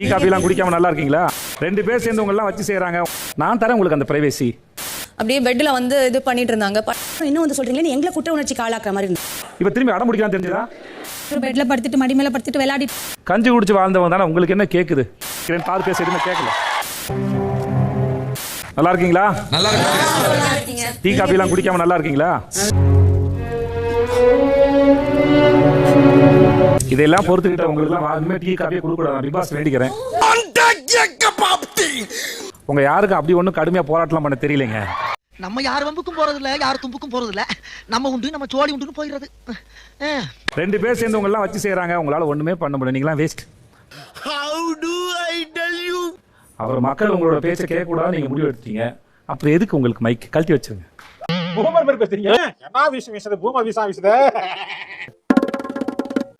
Tea காஃபிலாம் குடிக்காம நல்லா இருக்கீங்களா? ரெண்டு பேர் சேர்ந்து உங்க எல்லாம் வச்சு செய்யறாங்க. நான் தரேன் உங்களுக்கு அந்த பிரைவேசி. அப்படியே பெட்ல வந்து இது பண்ணிட்டு இருந்தாங்க. இன்னும் வந்து சொல்றீங்களே எங்களை குற்ற உணர்ச்சி ஆளாக்குற மாதிரி இருந்து. இப்ப திரும்பி அடம் முடிக்கலாம் தெரிஞ்சதா? பெட்ல படுத்துட்டு மடி மேல படுத்துட்டு விளையாடி கஞ்சி குடிச்சு வாழ்ந்தவங்க தானே. உங்களுக்கு என்ன கேக்குது? பால் பேச எதுவுமே கேட்கல. நல்லா இருக்கீங்களா? நல்லா இருக்கீங்க. டீ காஃபிலாம் குடிக்காம நல்லா இருக்கீங்களா? இதெல்லாம் பொறுத்துக்கிட்ட உங்களுக்கு எல்லாம் டீ காஃபியே கொடுக்கூடாது. பிக் பாஸ் வேண்டிக்கிறேன். உங்க யாருக்கும் அப்படி ஒன்றும் கடுமையா போராட்டம் பண்ண தெரியலைங்க. நம்ம யார் வம்புக்கும் போறது இல்ல, யார் தும்புக்கும் போறது இல்ல. நம்ம உண்டு நம்ம சோழி உண்டுன்னு போயிடுறது. ரெண்டு பேர் சேர்ந்து உங்க எல்லாம் வச்சு செய்யறாங்க. உங்களால ஒண்ணுமே பண்ண முடியல. நீங்களாம் வேஸ்ட். அவர் மக்கள் உங்களோட பேச்சை கேட்க கூடாது நீங்க முடிவு எடுத்தீங்க. அப்புறம் எதுக்கு உங்களுக்கு மைக் கழட்டி வச்சிருங்க.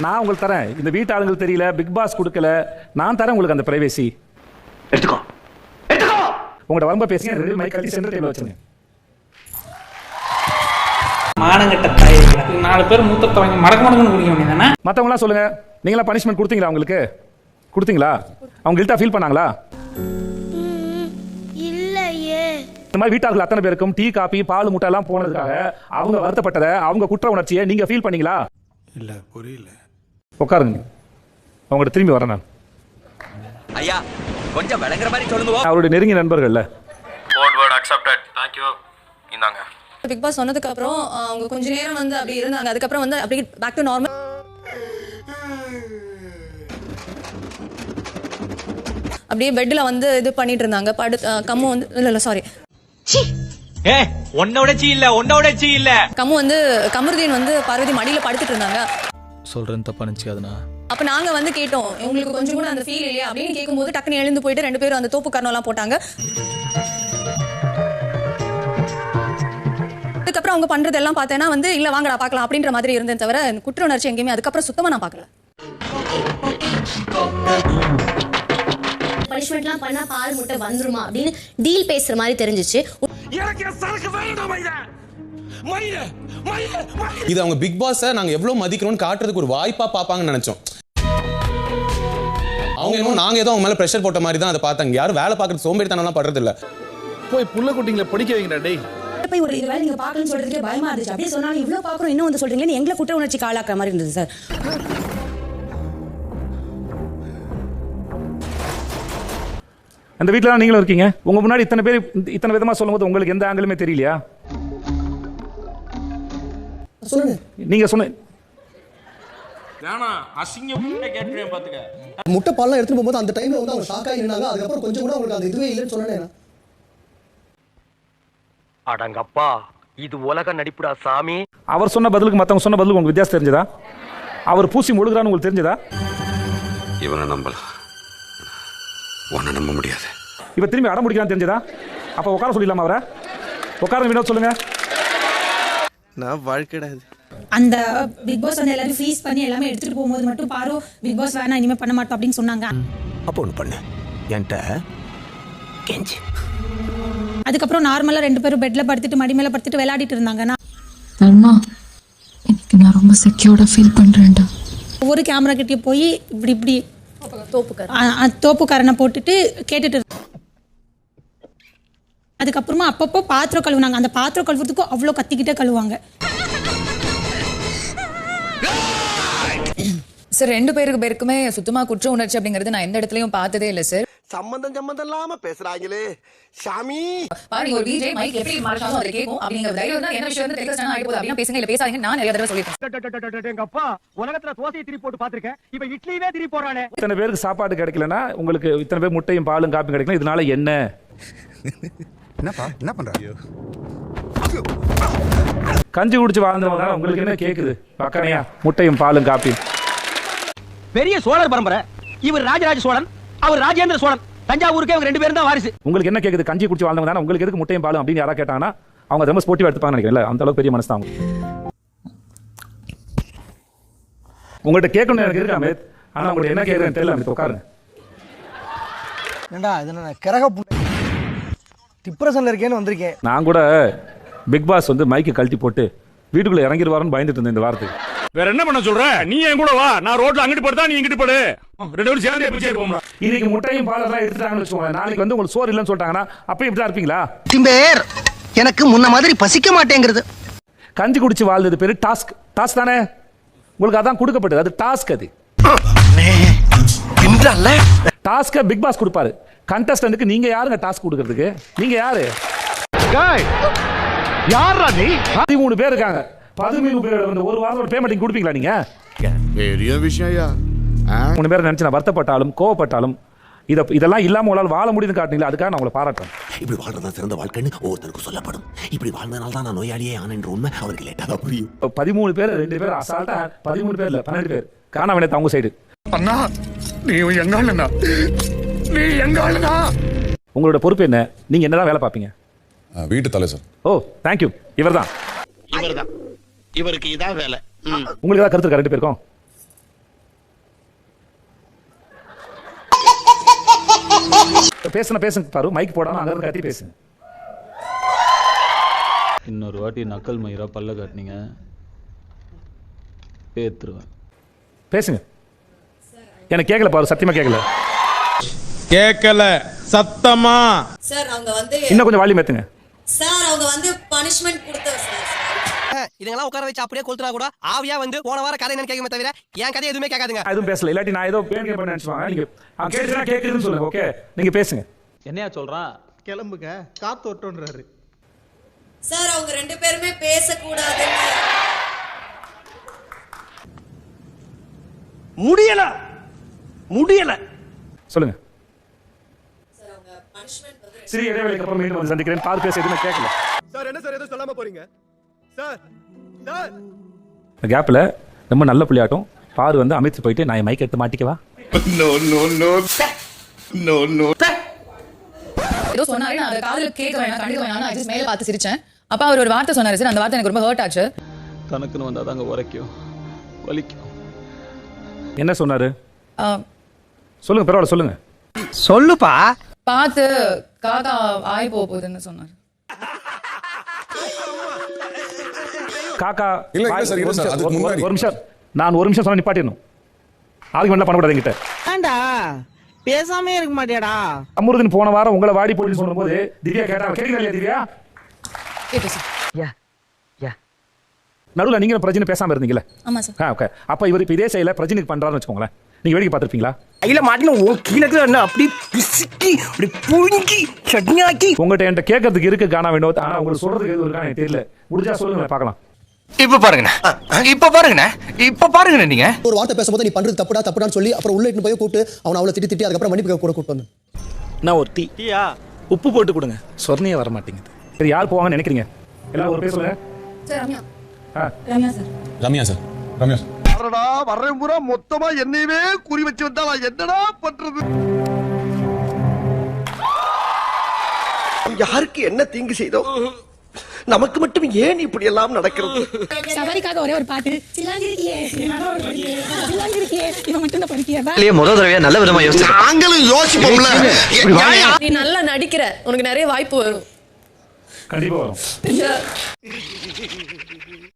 நான் உங்களுக்கு தரேன். இந்த வீட்டு ஆளுங்களுக்கு தெரியல, பிக் பாஸ் கொடுக்கல. நான் தரேன் உங்களுக்கு அந்த பிரைவேசி. எடுத்துக்கோ. உங்களோட வரம்ப பேசுங்க. ரெண்டு மைக் கழட்டி சென்டர் டேபிள் வச்சிருங்க. மானங்கட்ட தாய் 4 பேர் மூத்தவங்க மடக்கு குடிக்க வேண்டியதானே. மற்றவங்க எல்லாம் சொல்லுங்க. நீங்களா பனிஷ்மெண்ட் கொடுத்தீங்களா? அவங்களுக்கு கொடுத்தீங்களா? அவங்க கில்ட்டா ஃபீல் பண்ணாங்களா? இல்லையே. இந்த மாதிரி வீட்டார்கள் அத்தனை பேருக்கும் டீ காபி பால் முட்டை எல்லாம் போனதுக்காக அவங்க வருத்தப்பட்டதை, அவங்க குற்ற உணர்ச்சியை நீங்க ஃபீல் பண்ணீங்களா? இல்ல, புரியல. உட்காருங்க. அவங்கள்ட்ட திரும்பி வரேன் நான். ஐயா கொஞ்சம் விளங்குற மாதிரி சொல்லுங்க. அவருடைய நெருங்கிய நண்பர்கள்ல. Code word accepted. Thank you. இந்தாங்க. பிக் பாஸ் சொன்னதுக்கு அப்புறம் அவங்க கொஞ்ச நேரம் வந்து அப்படி இருந்தாங்க. அதுக்கப்புறம் வந்து அப்படியே பேக் டு நார்மல். அப்படியே பெட்ல வந்து இது பண்ணிட்டு இருந்தாங்க. கம்மு வந்து இல்ல சாரி. ஒன்னோட சீ இல்ல கம்மு வந்து கமருதீன் வந்து பார்வதி மடியில படுத்துட்டு இருந்தாங்க. சொல்றேன் தப்பா நினைச்சுக்காதனா. அப்ப நாங்க வந்து கேட்டோம், உங்களுக்கு கொஞ்சம் கூட அந்த ஃபீல் இல்லையா அப்படின்னு கேட்கும்போது டக்குன்னு எழுந்து போயிட்டு 2 பேரும் அந்த தோப்பு கரணம் எல்லாம் போட்டாங்க. அதுக்கப்புறம் அவங்க பண்றது எல்லாம் பார்த்தேன்னா வந்து இல்ல வாங்கடா பார்க்கலாம் அப்படின்ற மாதிரி இருந்தேன் தவிர குற்ற உணர்ச்சி எங்கேயுமே அதுக்கப்புறம் சுத்தமா நான் பார்க்கல. பனிஷ்மெண்ட்லாம் பண்ணா பால் முட்டை வந்துருமா அப்படின்னு டீல் பேசுற மாதிரி தெரிஞ்சிச்சு. இது அவங்க பிக் பாஸை நாங்க எவ்வளவு மதிக்கிறோம்னு காட்டுறதுக்கு ஒரு வாய்ப்பா பாப்பாங்கன்னு நினைச்சோம். அவங்க என்னமோ நாங்க ஏதோ அவங்க மேல பிரஷர் போட்ட மாதிரி தான் அதை பார்த்தாங்க. யாரும் வேலை பார்க்கறது சோம்பேறித்தனம் பண்றது இல்ல. போய் புள்ள குட்டிங்களை படிக்க வைங்கடா டேய். போய் ஒரு வேலை நீங்க பார்க்கணும்னு சொல்றதுக்கே பயமா இருந்துச்சு. அப்படியே சொன்னாலும் இவ்வளவு பார்க்கறோம் இன்னும் வந்து சொல்றீங்க எங்களை குற்ற உணர்ச்சி ஆளாக்குற மாதிரி இருந்தது சார். அந்த வீட்டுல தான் நீங்களும் இருக்கீங்க. உங்க முன்னாடி இத்தனை பேர் இத்தனை விதமா சொல்லும்போது உங்களுக்கு எந்த ஆங்கிலுமே தெரியலையா? சொல்லுங்க. நீங்க சொன்ன முட்டை பால்லாம் எடுத்துட்டு போகும்போது அந்த டைம்ல வந்து அவங்க ஷாக் ஆகி நின்னாங்க. அதுக்கப்புறம் கொஞ்சம் கூட அவங்களுக்கு அந்த இதுவே இல்லைன்னு சொன்னேன். அடங்கப்பா இது உலக நடிப்புடா சாமி. அவர் சொன்ன பதிலுக்கு மத்தவங்க சொன்ன பதிலுக்கு உங்களுக்கு வித்தியாசம் தெரிஞ்சதா? அவர் பூசி முழுகிறான்னு உங்களுக்கு தெரிஞ்சதா? இவனை நம்பலாம், உன்னை நம்ப முடியாது. இப்ப திரும்பி அடம் முடிக்கலாம் தெரிஞ்சதா? அப்ப உட்கார சொல்லிடலாமா அவரை? உட்கார வினோத் சொல்லுங்க. நான் வாழ்க்கைடாது. அந்த பிக் பாஸ் வந்து எல்லாரும் ஃப்ரீஸ் பண்ணி எல்லாமே எடுத்துட்டு போகும்போது மட்டும் பாரு பிக் பாஸ் வேணா இனிமே பண்ண மாட்டோம் அப்படின்னு சொன்னாங்க. அப்போ ஒண்ணு பண்ணு என்கிட்ட கெஞ்சி. அதுக்கப்புறம் நார்மலா 2 பேரும் பெட்ல படுத்துட்டு மடி மேல படுத்துட்டு விளையாடிட்டு இருந்தாங்க. தர்மா எனக்கு நான் ரொம்ப செக்யூர்டா ஃபீல் பண்றேன்டா. ஒவ்வொரு கேமரா கிட்டே போய் இப்படி தோப்புக்காரனை போட்டுட்டு கேட்டுட்டு அதுக்கப்புறமா அப்பப்போ பாத்திரம் கழுவுனாங்க. அந்த பாத்திரம் கழுவுறதுக்கும் அவ்வளோ கத்திக்கிட்டே கழுவாங்க. சார் 2 பேருக்குமே சுத்தமா குற்ற உணர்ச்சி அப்படிங்கறது நான் எந்த இடத்துலயும் பார்த்ததே இல்ல சார். சம்பந்தம் இல்லாம பேசுறாங்களே சாமி. பாருங்க ஒரு விஜய் மைக் எப்படி மாறினாலும் அது கேக்கும் அப்படிங்கற தைரியம் தான். என்ன விஷயம் வந்து டெலிகாஸ்ட் ஆயிட்டு போகுது அப்படினா பேசுங்க இல்ல பேசாதீங்க. நான் நிறைய தடவை சொல்லிட்டேன். எங்க அப்பா உலகத்துல தோசையை திருப்பி போட்டு பாத்துர்க்கேன். இப்ப இட்லியே திருப்பி போறானே. இத்தனை பேருக்கு சாப்பாடு கிடைக்கலனா உங்களுக்கு இத்தனை பேர் முட்டையும் பாலும் காப்பியும் கிடைக்கல. இதனால என்ன? என்னப்பா என்ன பண்றாங்க? கஞ்சி குடிச்சு வாழ்ந்தவங்க தானே. உங்களுக்கு என்ன கேக்குது? பக்கனையா முட்டையும் பாலும் காப்பியும். பெரிய சோழர் பரம்பரை. இவர் ராஜராஜ சோழன், அவர் ராஜேந்திர சோழன். தஞ்சாவூருக்கே இவங்க 2 பேரும் தான் வாரிசு. உங்களுக்கு என்ன கேக்குது? கஞ்சி குடிச்சு வாழ்ந்தவங்க தானே. உங்களுக்கு எதுக்கு முட்டையும் பாலும் அப்படின்னு யாரா கேட்டாங்கன்னா அவங்க ரொம்ப ஸ்போர்ட்டிவா எடுத்துப்பாங்க நினைக்கிறேன். அந்த அளவுக்கு பெரிய மனசு தான் உங்கள்கிட்ட கேட்கணும் எனக்கு இருக்கு அமித். ஆனா உங்களுக்கு என்ன கேட்கறேன்னு தெரியல அமித். உட்காருங்க. ஏண்டா இது நான் கரக டிப்ரஷன்ல இருக்கேன்னு வந்திருக்கேன். நான் கூட பிக் பாஸ் வந்து மைக்கு கழட்டி போட்டு வீட்டுக்குள்ள இறங்கிடுவாருன்னு பயந்துட்டு இருந்தேன் இந்த வாரத்துக்கு. வேற என்ன பண்ண சொல்ற? நீ என் கூட வா, நான் ரோட்ல அங்கிட்டு படுத்தா நீ இங்கிட்டு படு, ரெண்டு பேரும் சேர்ந்து பிச்சை போறோம். இன்னைக்கு முட்டையும் பாலெல்லாம் எடுத்துட்டாங்கன்னு வச்சுக்கோங்க, நாளைக்கு வந்து உங்களுக்கு சோறு இல்லைன்னு சொல்லிட்டாங்கன்னா அப்பயும் இப்படி தான் இருப்பீங்களா? திம்பேர் எனக்கு முன்ன மாதிரி பசிக்க மாட்டேங்கிறது. கஞ்சி குடிச்சு வாழ்ந்தது பேரு டாஸ்க். டாஸ்க் தானே உங்களுக்கு, அதான் கொடுக்கப்பட்டது, அது டாஸ்க். அது டாஸ்க பிக் பாஸ் கொடுப்பாரு. கண்டஸ்டன்ட்க்கு நீங்க யாருங்க டாஸ்க் கொடுக்கிறதுக்கு? நீங்க யாரு? யாரா நீ? 13 பேர் இருக்காங்க. 13 பேர் வந்து ஒரு வாரம் பேமெண்ட் கொடுப்பீங்களா நீங்க? பெரிய விஷயம். 3 பேர் நினைச்சு நான் வருத்தப்பட்டாலும் கோவப்பட்டாலும் இதெல்லாம் இல்லாம உங்களால் வாழ முடியுதுன்னு காட்டினீங்களா, அதுக்காக நான் உங்களை பாராட்டுறேன். இப்படி வாழ்றதா சிறந்த வாழ்க்கைன்னு ஒவ்வொருத்தருக்கும் சொல்லப்படும். இப்படி வாழ்ந்தனால தான் நான் நோயாளியே ஆனேன்ற உண்மை அவருக்கு லேட்டா தான் புரியும். 13 பேர் 2 பேர் அசால்ட்டா 13 பேர் இல்ல 12 பேர் காண வேண்டியது அவங்க சைடு. அண்ணா நீ எங்க ஆளுனா? நீ எங்க ஆளுனா? உங்களோட பொறுப்பு என்ன? நீங்க என்னதான் வேலை பார்ப்பீங்க? வீட்டு தலை சார். ஓ தேங்க்யூ. இவர்தான் இவருக்கு இதான் வேலை. உங்களுக்கு ஏதாவது கருத்து இருக்கா 2 பேருக்கும்? பேசுங்க பாரு, மைக் போடாம அங்க இருந்து கட்டி பேசுங்க. இன்னொரு வாட்டி நக்கல் மயிரா பல்ல காட்டினீங்க பேத்துருவேன். பேசுங்க. எனக்கு கேட்கல பாரு, சத்தியமா கேட்கல. கேட்கல சத்தமா. சார் அவங்க வந்து இன்னும் கொஞ்சம் வால்யூம் ஏத்துங்க. சார் அவங்க வந்து பனிஷ்மென்ட் கொடுத்தார் சார். இதுங்கெல்லாம் உட்கார வச்சு அப்படியே கொளுத்துனா கூட ஆவியா வந்து போன வாரம் கதை என்னன்னு கேட்குமே தவிர என் கதை எதுவுமே கேட்காதுங்க. எதுவும் பேசல, இல்லாட்டி நான் ஏதோ பேன் பண்ண நினைச்சுவாங்க. நீங்க கேட்டுனா கேக்குதுன்னு சொல்லுங்க. ஓகே நீங்க பேசுங்க. என்னையா சொல்றான்? கிளம்புங்க காத்து ஓட்டோன்றாரு. சார் அவங்க 2 பேருமே பேசக்கூடாது. முடியல சொல்லுங்க. சார் அவங்க பனிஷ்மென்ட் வந்து சிறிய இடைவேளைக்கு அப்புறம் மீண்டும் வந்து சந்திக்கிறேன். பாரு பேச எதுவுமே கேட்கல. சார் என்ன சார் ஏதோ சொல்லாம போறீங்க? சார் சார் இந்த கேப்ல ரொம்ப நல்ல புள்ளியாட்டம் பாரு வந்து அமைத்து போயிட்டு நான் மைக் எடுத்து மாட்டிக்கவா? ஏதோ சொன்னாரு, நான் அதை காதுல கேட்க வேணாம் கண்டுக்க வேணாம், நான் ஜஸ்ட் மேல பார்த்து சிரிச்சேன். அப்ப அவர் ஒரு வார்த்தை சொன்னாரு சார், அந்த வார்த்தை எனக்கு ரொம்ப ஹர்ட் ஆச்சு. தனக்குன்னு வந்தா தாங்க உரைக்கும் வலிக்கும். என்ன சொன்னாரு சொல்லுங்க, பரவாயில்ல சொல்லுங்க. சொல்லுப்பா. பார்த்து காக்கா ஆய் போகுதுன்னு சொன்னாரு. காக்கா இல்ல, இல்ல சார், இல்ல சார், அதுக்கு முன்னாடி. ஒரு நிமிஷம், நான் ஒரு நிமிஷம் சொன்னா நிப்பாட்டிடணும். ஆர்குமெண்ட்லாம் பண்ணக்கூடாது என்கிட்ட. ஏண்டா பேசாமே இருக்க மாட்டியாடா? அமுருதன் போன வாரம் உங்களை வாடி போட்டு சொல்லும்போது திவ்யா கேட்டா, கேட்கல இல்லையா திவ்யா? கேட்டு சார். நடுவுல நீங்க பிரச்சனை பேசாம இருந்தீங்கல்ல? ஆமா சார். ஓகே. அப்ப இவர் இப்ப இதே செயல பிரச்சனைக்கு பண்றாருன்னு வச்சுக்கோங்களேன், நீங்க வேடிக்கை பார்த்திருப்பீங்களா? கையில மாட்டின கீழக்கு என்ன அப்படி பிசுக்கி அப்படி புழுங்கி சட்னியாக்கி உங்கள்கிட்ட என்கிட்ட கேட்கறதுக்கு இருக்கு காண வேண்டும். ஆனா உங்களுக்கு சொல்றதுக்கு எதுவும் இருக்கா எனக்கு தெரியல. முடிஞ்சா சொல்லுங்க பார்க்கலாம். இப்ப பாருங்க நீங்க ஒரு வார்த்தை பேசும்போது நீ பண்றது தப்புடான்னு சொல்லி அப்புறம் உள்ள இட்டு போய் கூப்பிட்டு அவனை அவ்வளவு திட்டி அதுக்கப்புறம் மன்னிப்பு கூட கூப்பிட்டு வந்தேன். நான் ஒரு டீயா உப்பு போட்டு கொடுங்க, சொர்ணையே வர மாட்டேங்குது. சரி யார் போவாங்கன்னு நினைக்கிறீங்க? எல்லாம் ஒரு பேர் சொல்லுங்க. சார் ரம்யா. ரம்யா சார். ரம்யா வரடா வர்றேன் பூரா மொத்தமா என்னையவே குறி வச்சு வந்தா நான் என்னடா பண்றது? யாருக்கு என்ன தீங்கு செய்தோம்? நமக்கு மட்டும் ஏன் இப்படி எல்லாம் நடக்கிறது? சவாரிக்காக ஒரே ஒரு பாட்டு சில்லாங்கிருக்கியே இவன் மட்டும் தான் படிக்கியவா? முதல் தடவையா நல்ல விதமா யோசிச்சு நாங்களும் யோசிப்போம்ல. நீ நல்லா நடிக்கிற, உனக்கு நிறைய வாய்ப்பு வரும். கண்டிப்பா வரும்.